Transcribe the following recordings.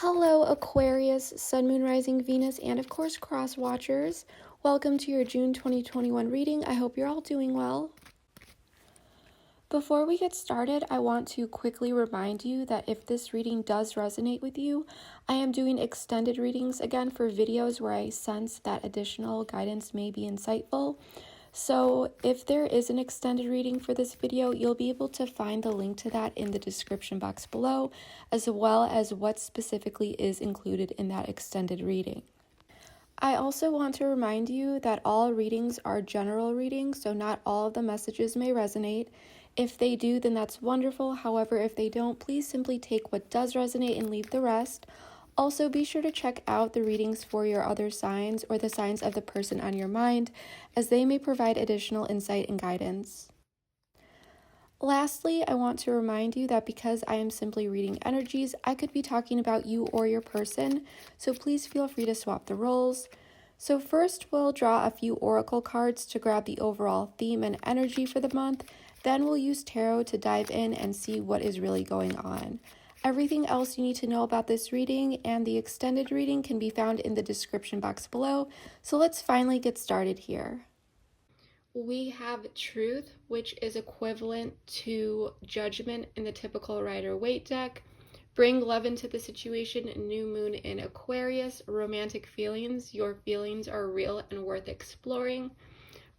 Hello, Aquarius, Sun, Moon, Rising, Venus, and of course, Cross Watchers. Welcome to your June 2021 reading. I hope you're all doing well. Before we get started, I want to quickly remind you that if this reading does resonate with you, I am doing extended readings again for videos where I sense that additional guidance may be insightful. So if there is an extended reading for this video, you'll be able to find the link to that in the description box below, as well as what specifically is included in that extended reading. I also want to remind you that all readings are general readings, so not all of the messages may resonate. If they do, then that's wonderful. However, if they don't, please simply take what does resonate and leave the rest. Also, be sure to check out the readings for your other signs or the signs of the person on your mind, as they may provide additional insight and guidance. Lastly, I want to remind you that because I am simply reading energies, I could be talking about you or your person, so please feel free to swap the roles. So first, we'll draw a few oracle cards to grab the overall theme and energy for the month. Then we'll use tarot to dive in and see what is really going on. Everything else you need to know about this reading and the extended reading can be found in the description box below. So let's finally get started here. We have Truth, which is equivalent to Judgment in the typical Rider-Waite deck. Bring love into the situation, new moon in Aquarius, romantic feelings. Your feelings are real and worth exploring.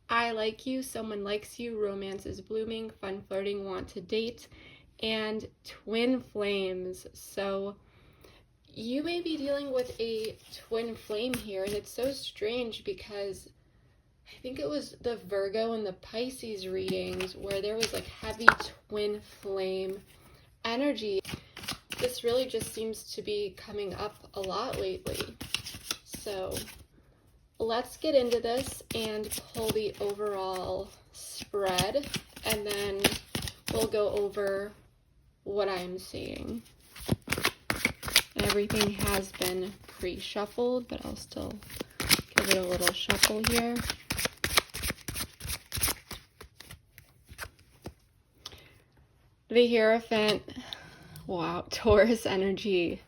I like you, someone likes you, romance is blooming, fun flirting, want to date. And twin flames. So you may be dealing with a twin flame here, and it's so strange because I think it was the Virgo and the Pisces readings where there was like heavy twin flame energy. This really just seems to be coming up a lot lately. So let's get into this and pull the overall spread, and then we'll go over what I'm seeing. Everything has been pre-shuffled, but I'll still give it a little shuffle here. The Hierophant, wow, Taurus energy.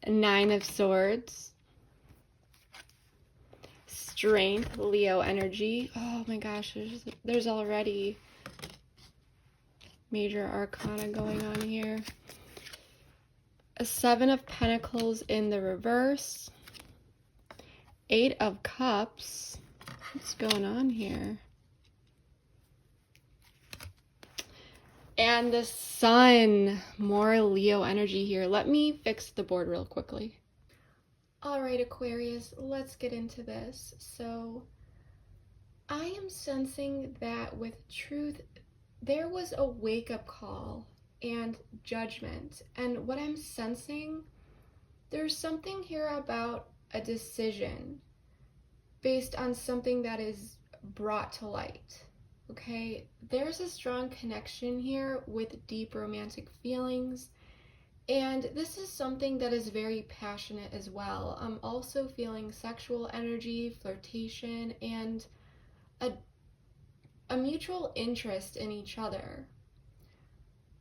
9 of Swords. Strength, Leo energy. Oh my gosh, there's already major arcana going on here. A 7 of Pentacles in the reverse. 8 of Cups. What's going on here? And the Sun. More Leo energy here. Let me fix the board real quickly. All right, Aquarius, let's get into this. So I am sensing that with Truth, there was a wake-up call and judgment. And what I'm sensing, there's something here about a decision based on something that is brought to light. Okay, there's a strong connection here with deep romantic feelings. And this is something that is very passionate as well. I'm also feeling sexual energy, flirtation, and a mutual interest in each other.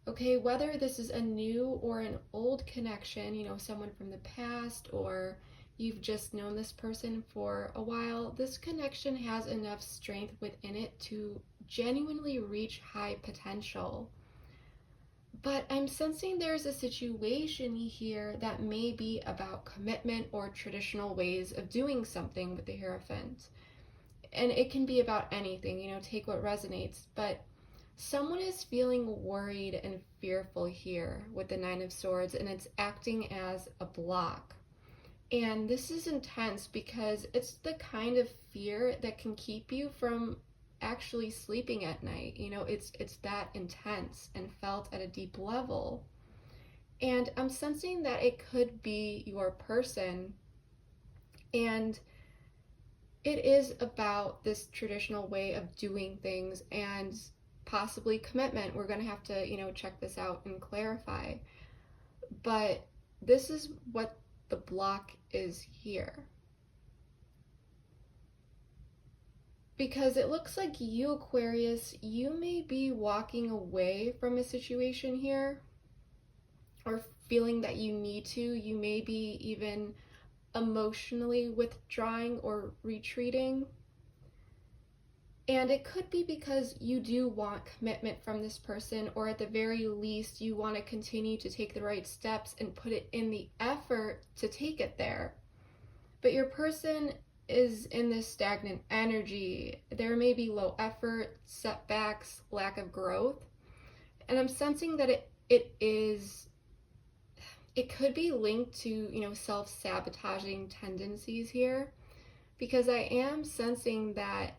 Okay, whether this is a new or an old connection, you know, someone from the past, or you've just known this person for a while, this connection has enough strength within it to genuinely reach high potential. But I'm sensing there's a situation here that may be about commitment or traditional ways of doing something with the Hierophant. And it can be about anything, you know, take what resonates. But someone is feeling worried and fearful here with the 9 of Swords, and it's acting as a block. And this is intense because it's the kind of fear that can keep you from actually sleeping at night. You know, it's that intense and felt at a deep level. And I'm sensing that it could be your person, and it is about this traditional way of doing things and possibly commitment. We're going to have to, you know, check this out and clarify. But this is what the block is here. Because it looks like you, Aquarius, you may be walking away from a situation here, or feeling that you need to. You may be even emotionally withdrawing or retreating. And it could be because you do want commitment from this person, or at the very least, you want to continue to take the right steps and put it in the effort to take it there. But your person is in this stagnant energy. There may be low effort, setbacks, lack of growth. And I'm sensing that it could be linked to, self-sabotaging tendencies here, because I am sensing that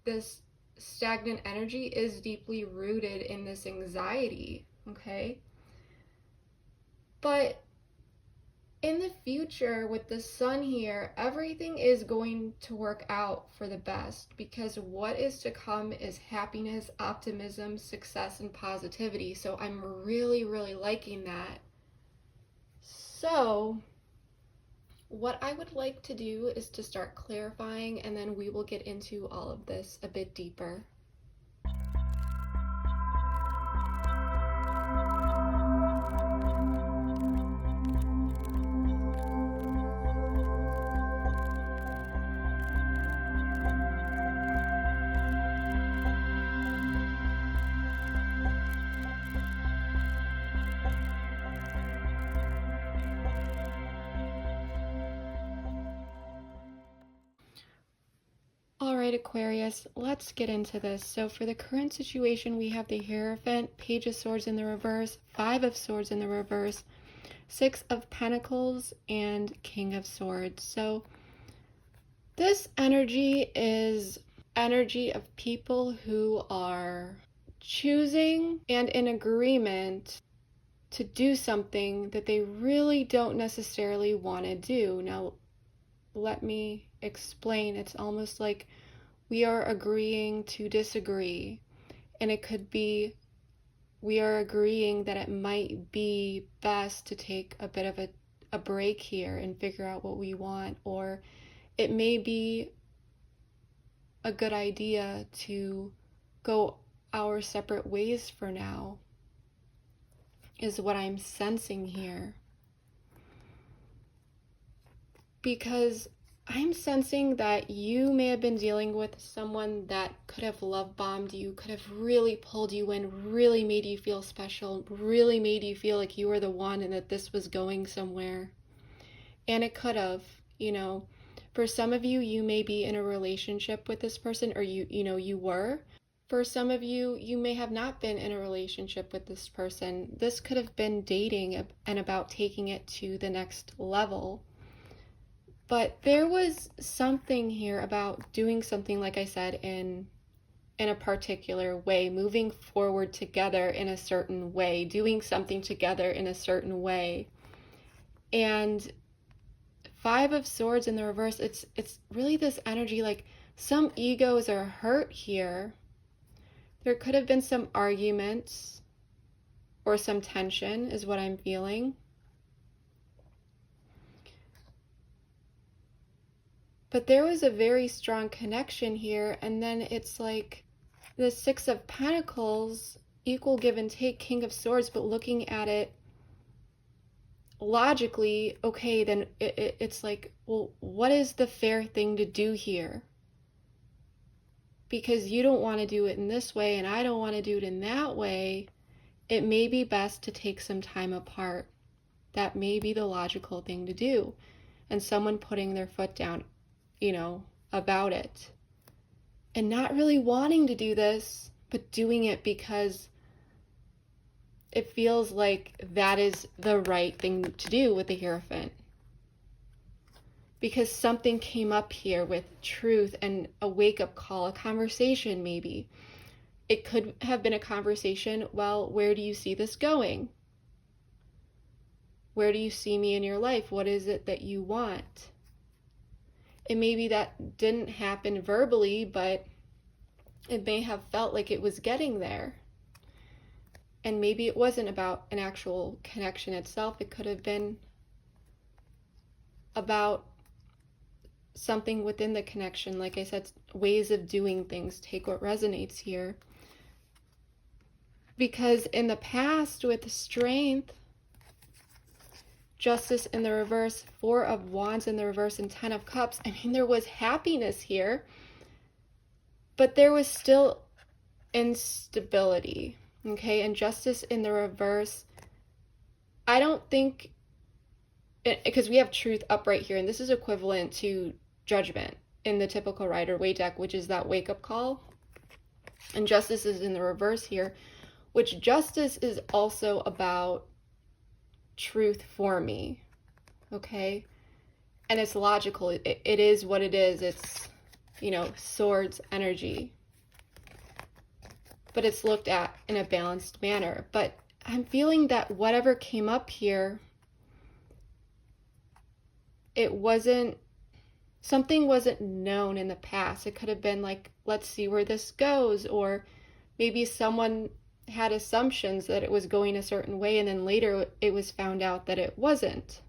this stagnant energy is deeply rooted in this anxiety, okay? But in the future, with the sun here, everything is going to work out for the best, because what is to come is happiness, optimism, success, and positivity. So I'm really, really liking that. So what I would like to do is to start clarifying, and then we will get into all of this a bit deeper. Alright, Aquarius, let's get into this. So for the current situation, we have the Hierophant, Page of Swords in the reverse, Five of Swords in the reverse, Six of Pentacles, and King of Swords. So this energy is energy of people who are choosing and in agreement to do something that they really don't necessarily want to do. Now, let me explain. It's almost like we are agreeing to disagree, and it could be we are agreeing that it might be best to take a bit of a break here and figure out what we want, or it may be a good idea to go our separate ways for now, is what I'm sensing here. Because I'm sensing that you may have been dealing with someone that could have love bombed you, could have really pulled you in, really made you feel special, really made you feel like you were the one and that this was going somewhere. And it could have, for some of you, you may be in a relationship with this person, or you were. For some of you, you may have not been in a relationship with this person. This could have been dating and about taking it to the next level. But there was something here about doing something, like I said, in a particular way, moving forward together in a certain way, doing something together in a certain way. And Five of Swords in the reverse, it's really this energy, like some egos are hurt here. There could have been some arguments or some tension is what I'm feeling. But there was a very strong connection here, and then it's like the Six of Pentacles, equal give and take, King of Swords, but looking at it logically, okay, then it's like, well, what is the fair thing to do here? Because you don't want to do it in this way, and I don't want to do it in that way. It may be best to take some time apart. That may be the logical thing to do. And someone putting their foot down, about it. And not really wanting to do this, but doing it because it feels like that is the right thing to do with the Hierophant. Because something came up here with truth and a wake-up call, a conversation maybe. It could have been a conversation, well, where do you see this going? Where do you see me in your life? What is it that you want? And maybe that didn't happen verbally, but it may have felt like it was getting there. And maybe it wasn't about an actual connection itself. It could have been about something within the connection. Like I said, ways of doing things. Take what resonates here. Because in the past with Strength, Justice in the reverse, Four of Wands in the reverse, and Ten of Cups. I mean, there was happiness here, but there was still instability, okay? And Justice in the reverse, I don't think, because we have Truth up right here, and this is equivalent to Judgment in the typical Rider-Waite deck, which is that wake-up call. And Justice is in the reverse here, which Justice is also about truth for me, okay? And it's logical. It is what it is. It's, you know, swords energy. But it's looked at in a balanced manner. But I'm feeling that whatever came up here, something wasn't known in the past. It could have been like, let's see where this goes, or maybe someone had assumptions that it was going a certain way, and then later it was found out that it wasn't.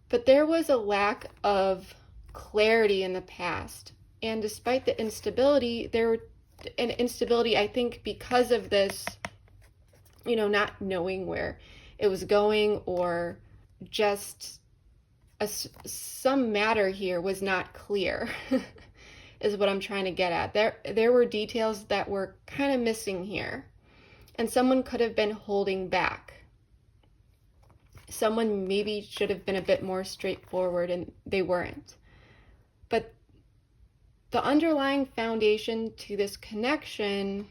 But there was a lack of clarity in the past, and despite the instability, I think because of this, you know, not knowing where it was going, or just some matter here was not clear. Is what I'm trying to get at. There were details that were kind of missing here, and someone could have been holding back. Someone maybe should have been a bit more straightforward, and they weren't. But the underlying foundation to this connection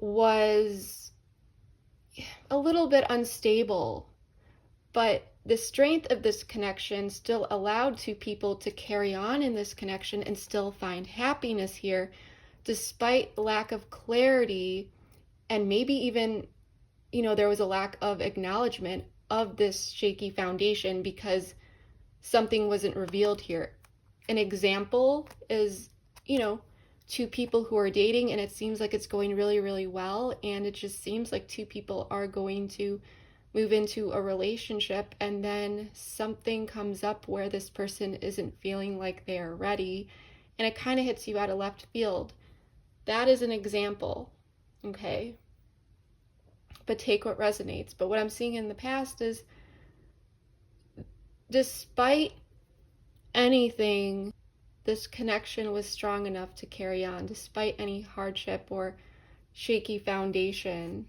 was a little bit unstable, but the strength of this connection still allowed two people to carry on in this connection and still find happiness here, despite lack of clarity, and maybe even, you know, there was a lack of acknowledgement of this shaky foundation because something wasn't revealed here. An example is, you know, two people who are dating, and it seems like it's going really, really well, and it just seems like two people are going to move into a relationship, and then something comes up where this person isn't feeling like they are ready, and it kind of hits you out of left field. That is an example, okay? But take what resonates. But what I'm seeing in the past is, despite anything, this connection was strong enough to carry on, despite any hardship or shaky foundation.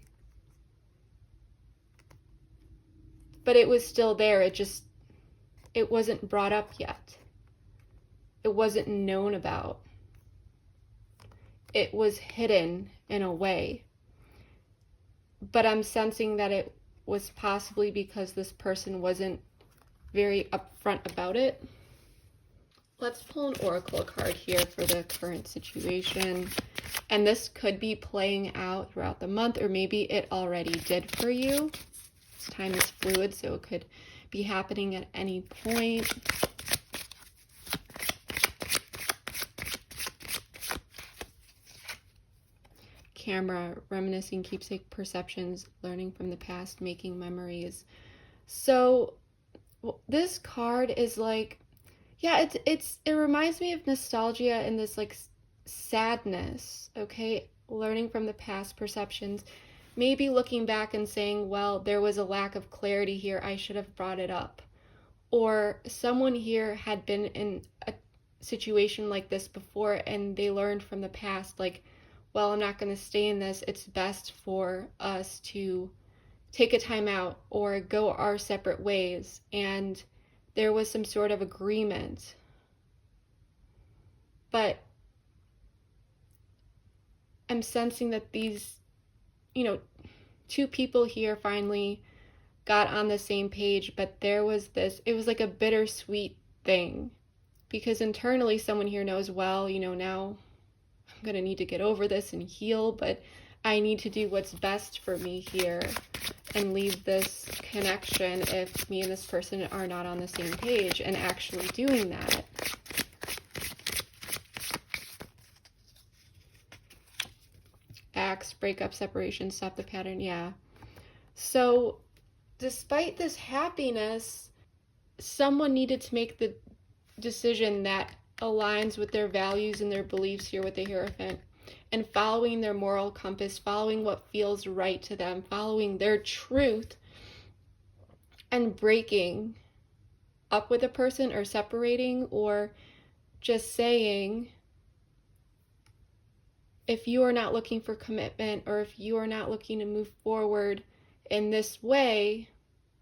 But it was still there. It wasn't brought up yet. It wasn't known about. It was hidden in a way. But I'm sensing that it was possibly because this person wasn't very upfront about it. Let's pull an oracle card here for the current situation. And this could be playing out throughout the month, or maybe it already did for you. Time is fluid, so it could be happening at any point. Camera, reminiscing, keepsake perceptions, learning from the past, making memories. So this card is like, yeah, it reminds me of nostalgia and this like sadness, okay? Learning from the past, perceptions. Maybe looking back and saying, well, there was a lack of clarity here. I should have brought it up. Or someone here had been in a situation like this before, and they learned from the past, like, well, I'm not going to stay in this. It's best for us to take a time out or go our separate ways. And there was some sort of agreement. But I'm sensing that these, you know, two people here finally got on the same page, but there was this, it was like a bittersweet thing, because internally someone here knows, well, you know, now I'm going to need to get over this and heal, but I need to do what's best for me here and leave this connection if me and this person are not on the same page, and actually doing that. Acts, breakup, separation, stop the pattern, yeah. So despite this happiness, someone needed to make the decision that aligns with their values and their beliefs here with the Hierophant. and following their moral compass, following what feels right to them, following their truth, and breaking up with a person or separating, or just saying, if you are not looking for commitment, or if you are not looking to move forward in this way,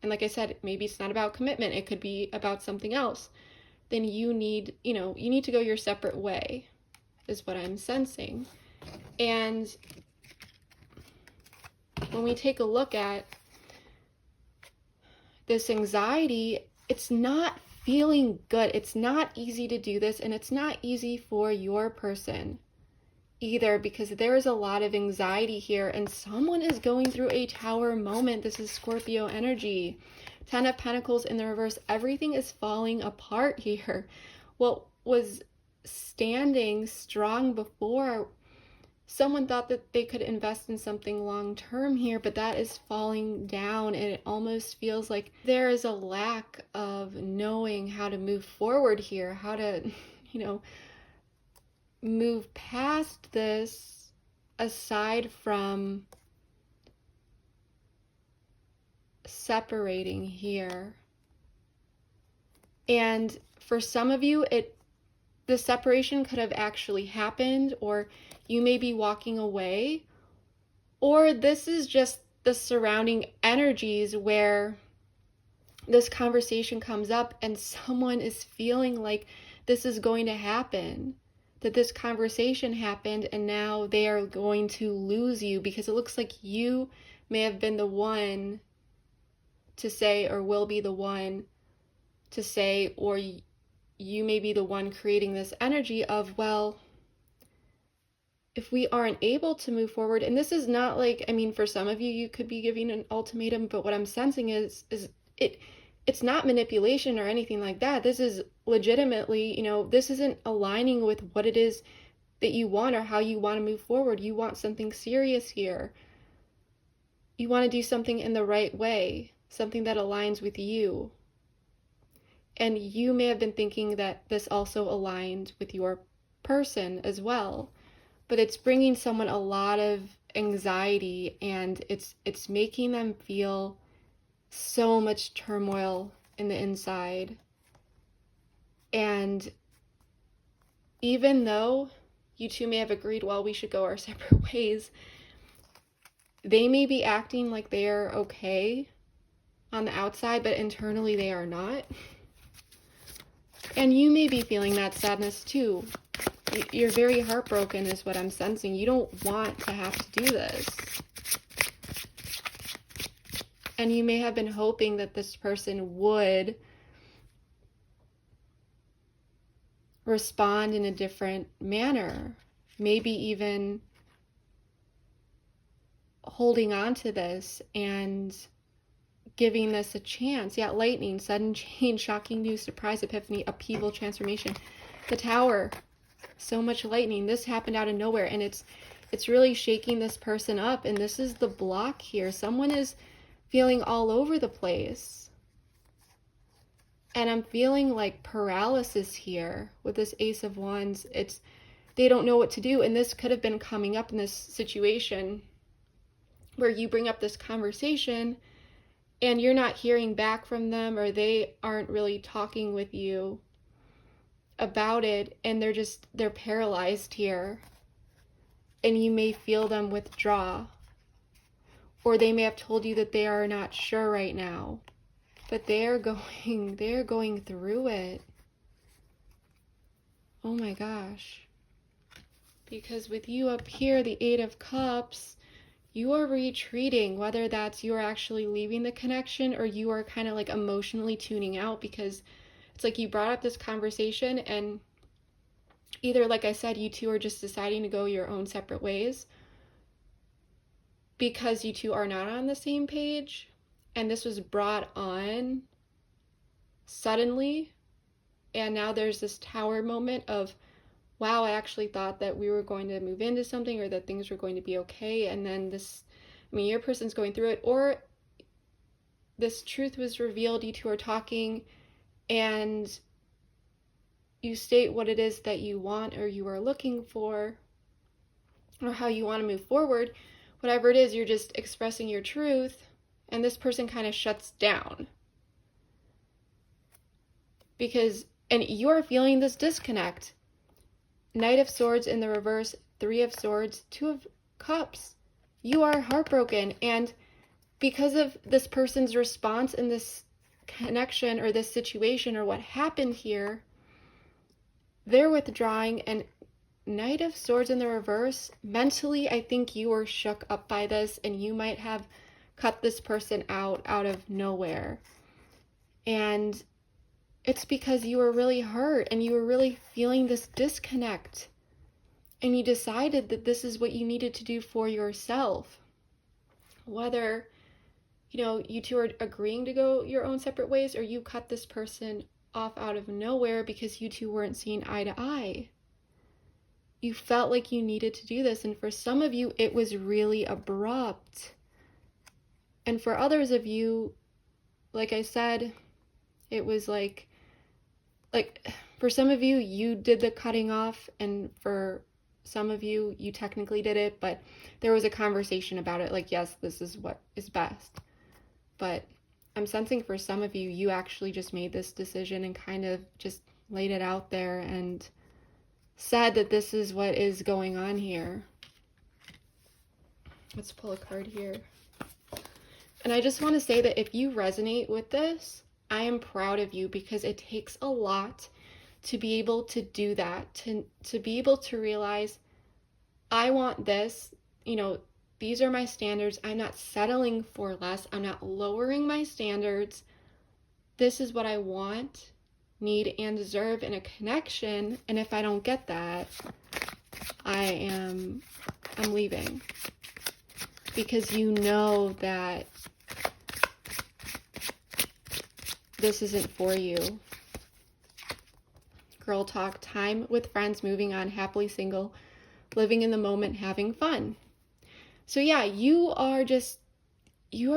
and like I said, maybe it's not about commitment, it could be about something else, then you need to go your separate way, is what I'm sensing. And when we take a look at this anxiety, it's not feeling good. It's not easy to do this, and it's not easy for your person either, because there is a lot of anxiety here, and someone is going through a tower moment. This is Scorpio energy. 10 of Pentacles in the reverse. Everything is falling apart here. What was standing strong before, someone thought that they could invest in something long term here, but that is falling down, and it almost feels like there is a lack of knowing how to move forward here, how to, move past this, aside from separating here. And for some of you, the separation could have actually happened, or you may be walking away, or this is just the surrounding energies where this conversation comes up and someone is feeling like this is going to happen, that this conversation happened, and now they are going to lose you, because it looks like you may have been the one to say, or will be the one to say, or you may be the one creating this energy of, well, if we aren't able to move forward, and this is not like, for some of you, you could be giving an ultimatum, but what I'm sensing is it's not manipulation or anything like that. This is legitimately, this isn't aligning with what it is that you want or how you want to move forward. You want something serious here. You want to do something in the right way, something that aligns with you. And you may have been thinking that this also aligned with your person as well, but it's bringing someone a lot of anxiety, and it's making them feel so much turmoil in the inside. And even though you two may have agreed, well, we should go our separate ways, they may be acting like they're okay on the outside, but internally they are not. And you may be feeling that sadness too. You're very heartbroken is what I'm sensing. You don't want to have to do this. And you may have been hoping that this person would respond in a different manner. Maybe even holding on to this and giving this a chance. Yeah, lightning, sudden change, shocking news, surprise, epiphany, upheaval, transformation. The Tower, so much lightning. This happened out of nowhere, and it's really shaking this person up. And this is the block here. Someone is feeling all over the place. And I'm feeling like paralysis here with this Ace of Wands. They don't know what to do. And this could have been coming up in this situation where you bring up this conversation and you're not hearing back from them, or they aren't really talking with you about it, and they're paralyzed here. And you may feel them withdraw. Or they may have told you that they are not sure right now, but they're going through it. Oh my gosh. Because with you up here, the Eight of Cups, you are retreating, whether that's you are actually leaving the connection, or you are kind of like emotionally tuning out, because it's like you brought up this conversation, and either, like I said, you two are just deciding to go your own separate ways because you two are not on the same page, and this was brought on suddenly, and now there's this Tower moment of, wow, I actually thought that we were going to move into something, or that things were going to be okay, and then your person's going through it, or this truth was revealed, you two are talking, and you state what it is that you want or you are looking for, or how you want to move forward, whatever it is, you're just expressing your truth, and this person kind of shuts down. And you're feeling this disconnect. Knight of Swords in the reverse, Three of Swords, Two of Cups. You are heartbroken, and because of this person's response in this connection or this situation or what happened here, they're withdrawing. And Knight of Swords in the reverse, mentally, I think you were shook up by this, and you might have cut this person out of nowhere. And it's because you were really hurt and you were really feeling this disconnect. And you decided that this is what you needed to do for yourself. Whether, you two are agreeing to go your own separate ways, or you cut this person off out of nowhere because you two weren't seeing eye to eye. You felt like you needed to do this, and for some of you, it was really abrupt. And for others of you, like I said, it was like for some of you, you did the cutting off, and for some of you, you technically did it, but there was a conversation about it, like, yes, this is what is best. But I'm sensing for some of you, you actually just made this decision and kind of just laid it out there and said that this is what is going on here. Let's pull a card here. And I just want to say that if you resonate with this, I am proud of you, because it takes a lot to be able to do that, to be able to realize, I want this, these are my standards. I'm not settling for less. I'm not lowering my standards. This is what I want, need, and deserve in a connection. And if I don't get that, I'm leaving. Because you know that this isn't for you. Girl talk, time with friends, moving on, happily single, living in the moment, having fun. So yeah, you are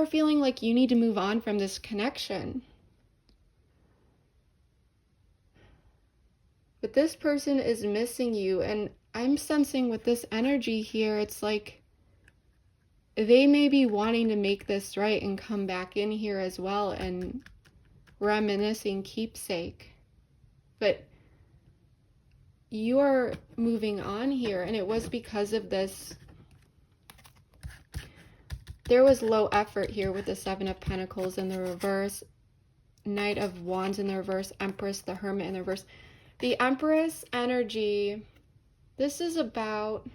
feeling like you need to move on from this connection. But this person is missing you, and I'm sensing with this energy here, it's like they may be wanting to make this right and come back in here as well and reminiscing keepsake. But you're moving on here, and it was because of this. There was low effort here with the Seven of Pentacles in the reverse, Knight of Wands in the reverse, Empress, the Hermit in the reverse. The Empress energy, this is about,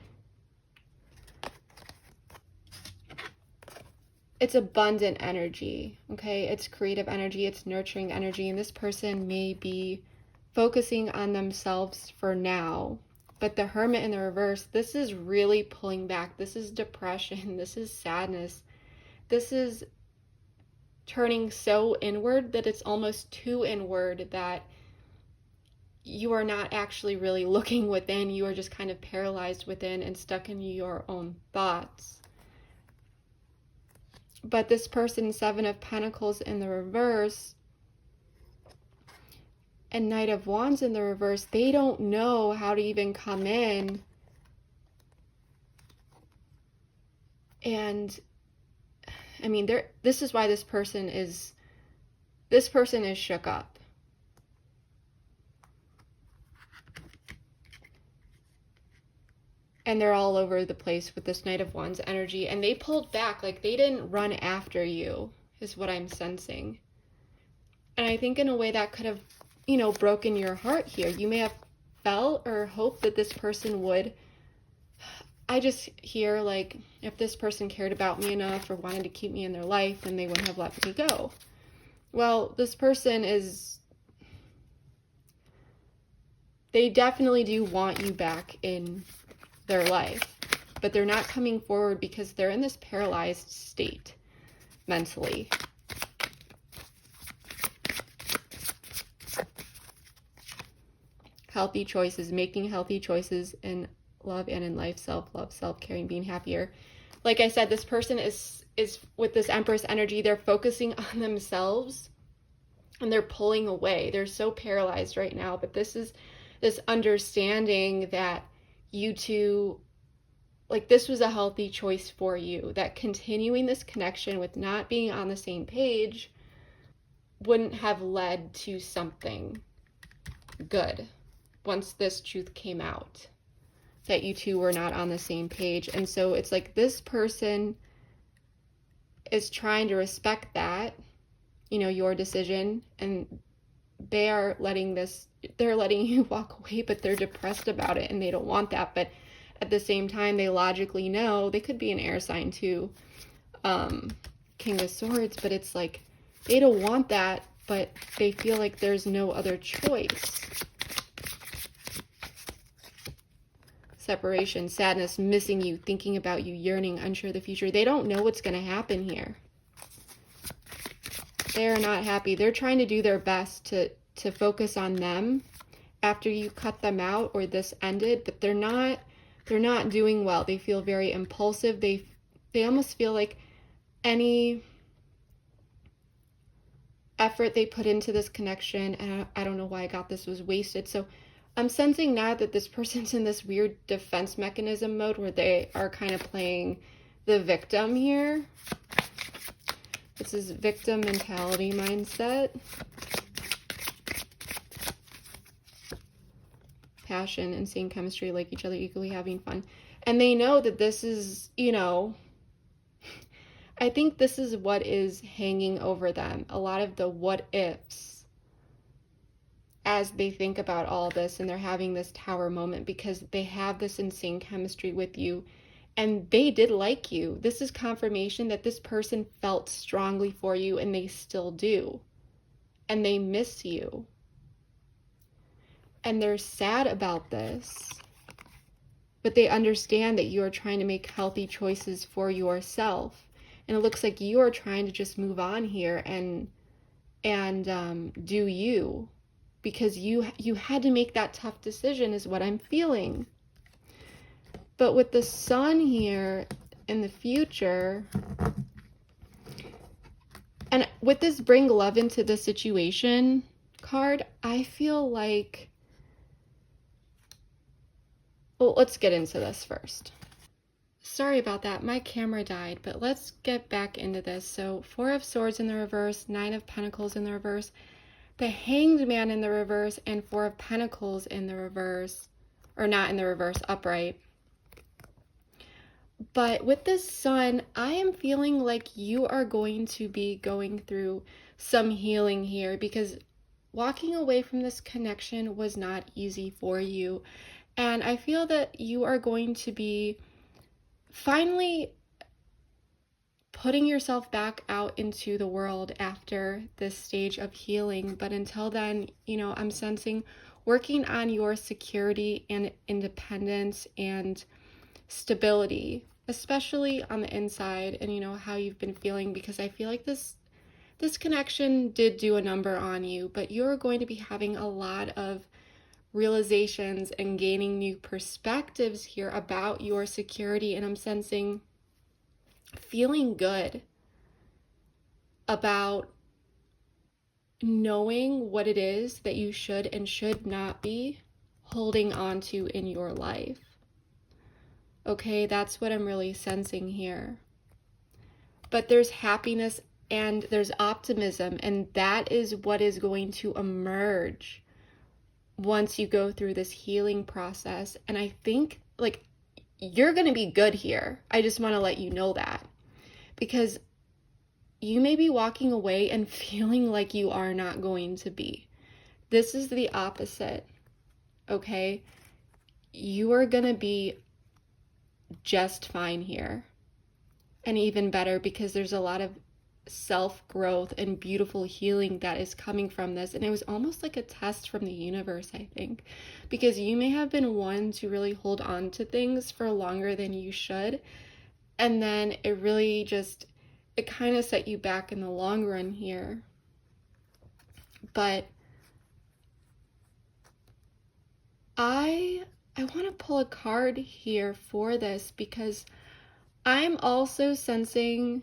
it's abundant energy, okay? It's creative energy, it's nurturing energy, and this person may be focusing on themselves for now. But the Hermit in the reverse, this is really pulling back. This is depression. This is sadness. This is turning so inward that it's almost too inward, that you are not actually really looking within. You are just kind of paralyzed within and stuck in your own thoughts. But this person, Seven of Pentacles in the reverse, and Knight of Wands in the reverse, they don't know how to even come in. And I mean, this is why this person is shook up. And they're all over the place with this Knight of Wands energy, and they pulled back, like they didn't run after you, is what I'm sensing. And I think in a way that could have, broken your heart here. You may have felt or hoped that this person would. I just hear, like, if this person cared about me enough or wanted to keep me in their life, then they wouldn't have let me go. Well, this person they definitely do want you back in their life, but they're not coming forward because they're in this paralyzed state mentally. Healthy choices, making healthy choices in love and in life, self-love, self-caring, being happier. Like I said, this person is with this Empress energy, they're focusing on themselves and they're pulling away. They're so paralyzed right now, but this is this understanding that you two like this was a healthy choice for you, that continuing this connection with not being on the same page wouldn't have led to something good once this truth came out, that you two were not on the same page. And so it's like this person is trying to respect that, you know, your decision, and they're letting you walk away, but they're depressed about it and they don't want that. But at the same time, they logically know, they could be an air sign too, King of Swords, but it's like they don't want that, but they feel like there's no other choice. Separation, sadness, missing you, thinking about you, yearning, unsure of the future. They don't know what's going to happen here. They're not happy. They're trying to do their best to focus on them after you cut them out or this ended, but they're not doing well. They feel very impulsive. They almost feel like any effort they put into this connection, and I don't know why I got this, was wasted. So I'm sensing now that this person's in this weird defense mechanism mode where they are kind of playing the victim here. This is victim mentality mindset. Passion, insane chemistry, like each other, equally having fun. And they know that this is, you know, I think this is what is hanging over them. A lot of the what ifs as they think about all this, and they're having this tower moment because they have this insane chemistry with you and they did like you. This is confirmation that this person felt strongly for you and they still do. And they miss you. And they're sad about this. But they understand that you are trying to make healthy choices for yourself. And it looks like you are trying to just move on here and do you. Because you had to make that tough decision is what I'm feeling. But with the sun here in the future, and with this bring love into the situation card, I feel like, well, let's get into this first. Sorry about that, my camera died, but let's get back into this. So 4 of Swords in the reverse, 9 of Pentacles in the reverse, the Hanged Man in the reverse, and 4 of Pentacles in the reverse, or not in the reverse, upright. But with this sun, I am feeling like you are going to be going through some healing here, because walking away from this connection was not easy for you. And I feel that you are going to be finally putting yourself back out into the world after this stage of healing. But until then, you know, I'm sensing working on your security and independence and stability, especially on the inside, and you know how you've been feeling, because I feel like this connection did do a number on you, but you're going to be having a lot of realizations and gaining new perspectives here about your security. And I'm sensing feeling good about knowing what it is that you should and should not be holding on to in your life. Okay, that's what I'm really sensing here. But there's happiness and there's optimism, and that is what is going to emerge once you go through this healing process. And I think, like, you're going to be good here. I just want to let you know that, because you may be walking away and feeling like you are not going to be. This is the opposite, okay? You are going to be just fine here, and even better, because there's a lot of self-growth and beautiful healing that is coming from this. And it was almost like a test from the universe, I think, because you may have been one to really hold on to things for longer than you should, and then it really just, it kind of set you back in the long run here. But I want to pull a card here for this, because I'm also sensing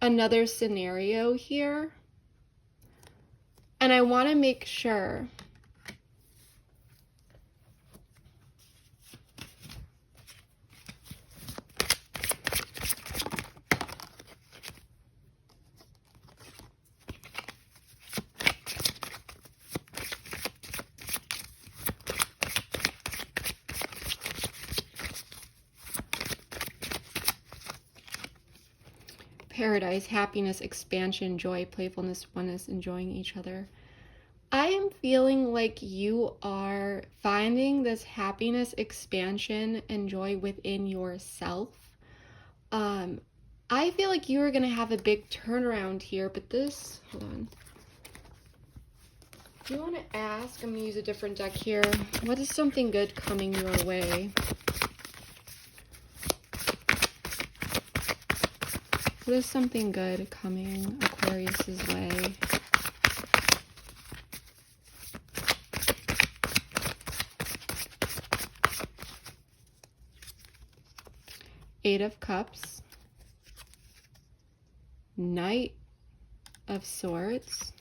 another scenario here. And I want to make sure paradise, happiness, expansion, joy, playfulness, oneness, enjoying each other. I am feeling like you are finding this happiness, expansion, and joy within yourself. I feel like you are going to have a big turnaround here, but this, hold on. Do you want to ask, I'm going to use a different deck here, what is something good coming your way? What is something good coming Aquarius's way? Eight of Cups, Knight of Swords,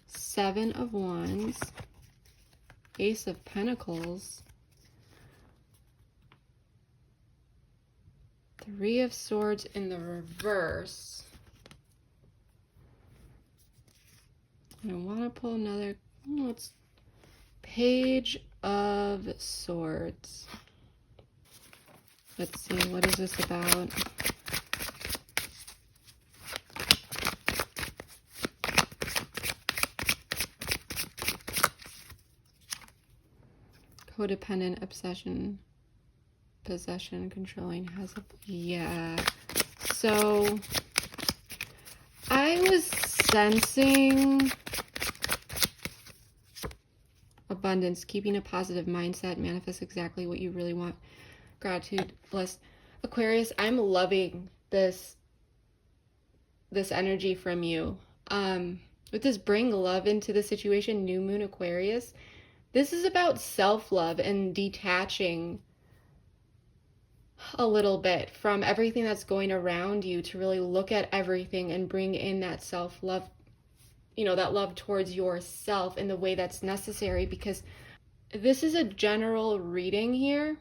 Seven of Wands, Ace of Pentacles, Three of Swords in the reverse. I want to pull another, it's Page of Swords. Let's see, what is this about? Codependent, obsession, possession, controlling, has a, yeah. So I was sensing abundance, keeping a positive mindset, manifest exactly what you really want. Gratitude, bliss. Aquarius, I'm loving this energy from you. With this bring love into the situation, new moon Aquarius, this is about self-love and detaching a little bit from everything that's going around you to really look at everything and bring in that self-love, you know, that love towards yourself in the way that's necessary, because this is a general reading here.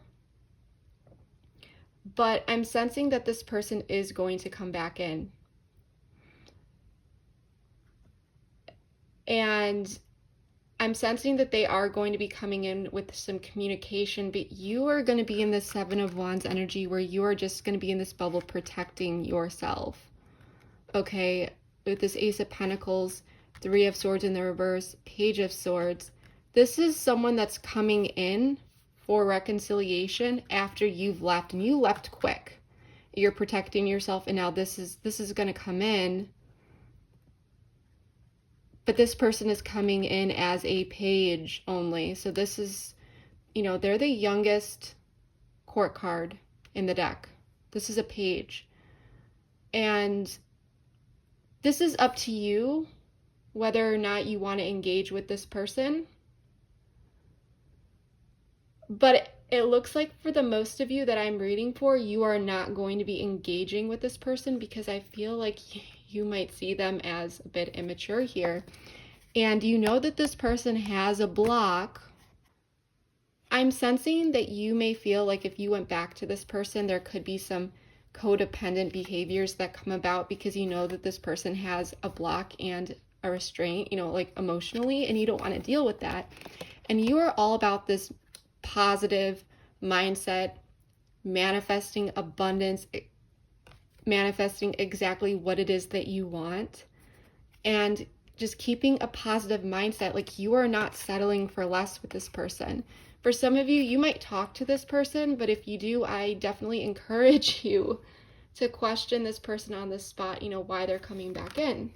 But I'm sensing that this person is going to come back in. And I'm sensing that they are going to be coming in with some communication, but you are going to be in the Seven of Wands energy where you are just going to be in this bubble protecting yourself. Okay, with this Ace of Pentacles, Three of Swords in the reverse, Page of Swords. This is someone that's coming in for reconciliation after you've left, and you left quick. You're protecting yourself, and now this is going to come in. But this person is coming in as a page only. So this is, you know, they're the youngest court card in the deck. This is a page. And this is up to you whether or not you want to engage with this person. But it looks like for the most of you that I'm reading for, you are not going to be engaging with this person, because I feel like you might see them as a bit immature here. And you know that this person has a block. I'm sensing that you may feel like if you went back to this person, there could be some codependent behaviors that come about, because you know that this person has a block and a restraint, you know, like emotionally, and you don't want to deal with that. And you are all about this positive mindset, manifesting abundance, manifesting exactly what it is that you want, and just keeping a positive mindset. Like, you are not settling for less with this person. For some of you, you might talk to this person, but if you do, I definitely encourage you to question this person on the spot, you know, why they're coming back in.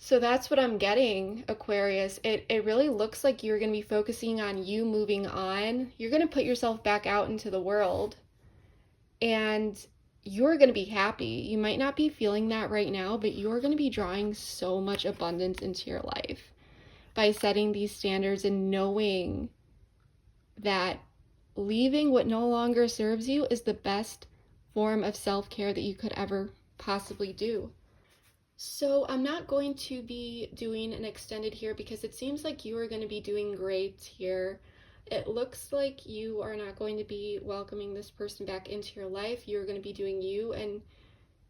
So that's what I'm getting, Aquarius. It really looks like you're going to be focusing on you moving on. You're going to put yourself back out into the world, and you're going to be happy. You might not be feeling that right now, but you're going to be drawing so much abundance into your life by setting these standards and knowing that leaving what no longer serves you is the best form of self-care that you could ever possibly do. So I'm not going to be doing an extended here, because it seems like you are going to be doing great here. It looks like you are not going to be welcoming this person back into your life. You're going to be doing you, and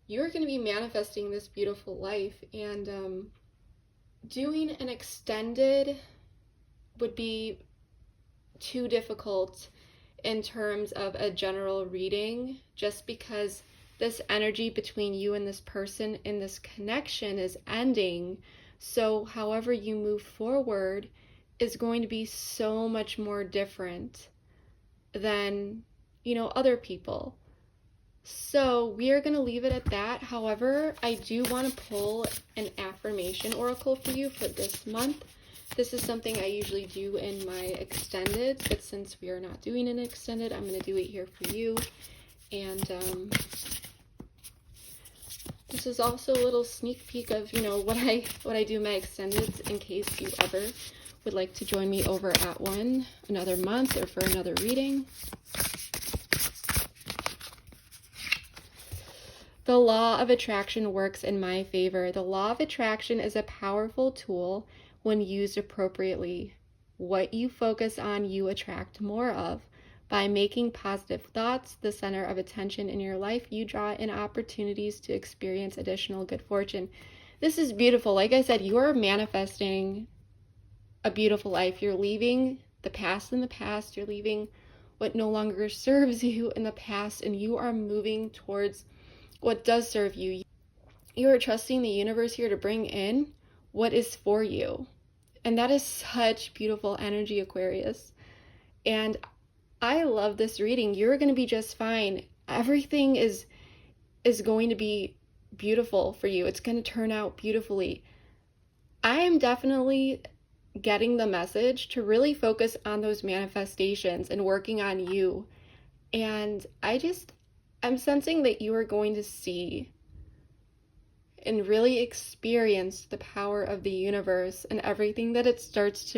you're going to be manifesting this beautiful life. And doing an extended would be too difficult. in terms of a general reading, just because this energy between you and this person in this connection is ending. So however you move forward is going to be so much more different than, you know, other people. So we are going to leave it at that. However, I do want to pull an affirmation oracle for you for this month. This is something I usually do in my extended, but since we are not doing an extended, I'm going to do it here for you. And this is also a little sneak peek of, you know, what I do in my extendeds, in case you ever would like to join me over at one another month or for another reading. The law of attraction works in my favor. The law of attraction is a powerful tool when used appropriately. What you focus on, you attract more of. By making positive thoughts the center of attention in your life, you draw in opportunities to experience additional good fortune. This is beautiful. Like I said, you are manifesting a beautiful life. You're leaving the past in the past. You're leaving what no longer serves you in the past, and you are moving towards what does serve you. You are trusting the universe here to bring in what is for you. And that is such beautiful energy, Aquarius. And I love this reading. You're going to be just fine. Everything is going to be beautiful for you. It's going to turn out beautifully. I am definitely getting the message to really focus on those manifestations and working on you. And I'm sensing that you are going to see and really experience the power of the universe and everything that it starts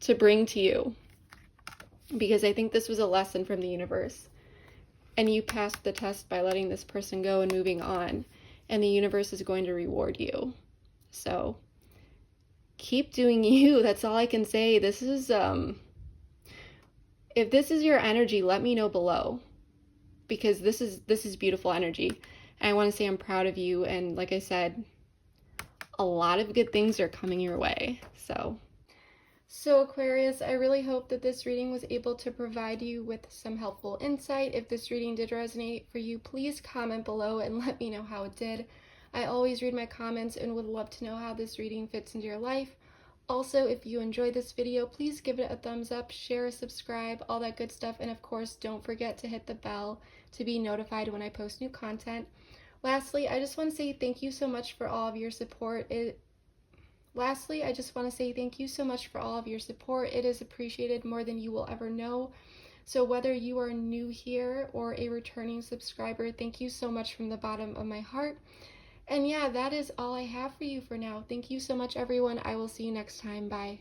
to bring to you. Because I think this was a lesson from the universe. And you passed the test by letting this person go and moving on. And the universe is going to reward you. So keep doing you. That's all I can say. This is, if this is your energy, let me know below. Because this is beautiful energy. And I want to say I'm proud of you. And like I said, a lot of good things are coming your way. So Aquarius, I really hope that this reading was able to provide you with some helpful insight. If this reading did resonate for you, please comment below and let me know how it did. I always read my comments and would love to know how this reading fits into your life. Also, if you enjoyed this video, please give it a thumbs up, share, subscribe, all that good stuff. And of course, don't forget to hit the bell to be notified when I post new content. Lastly, I just want to say thank you so much for all of your support. It is appreciated more than you will ever know. So whether you are new here or a returning subscriber, thank you so much from the bottom of my heart. And yeah, that is all I have for you for now. Thank you so much, everyone. I will see you next time. Bye.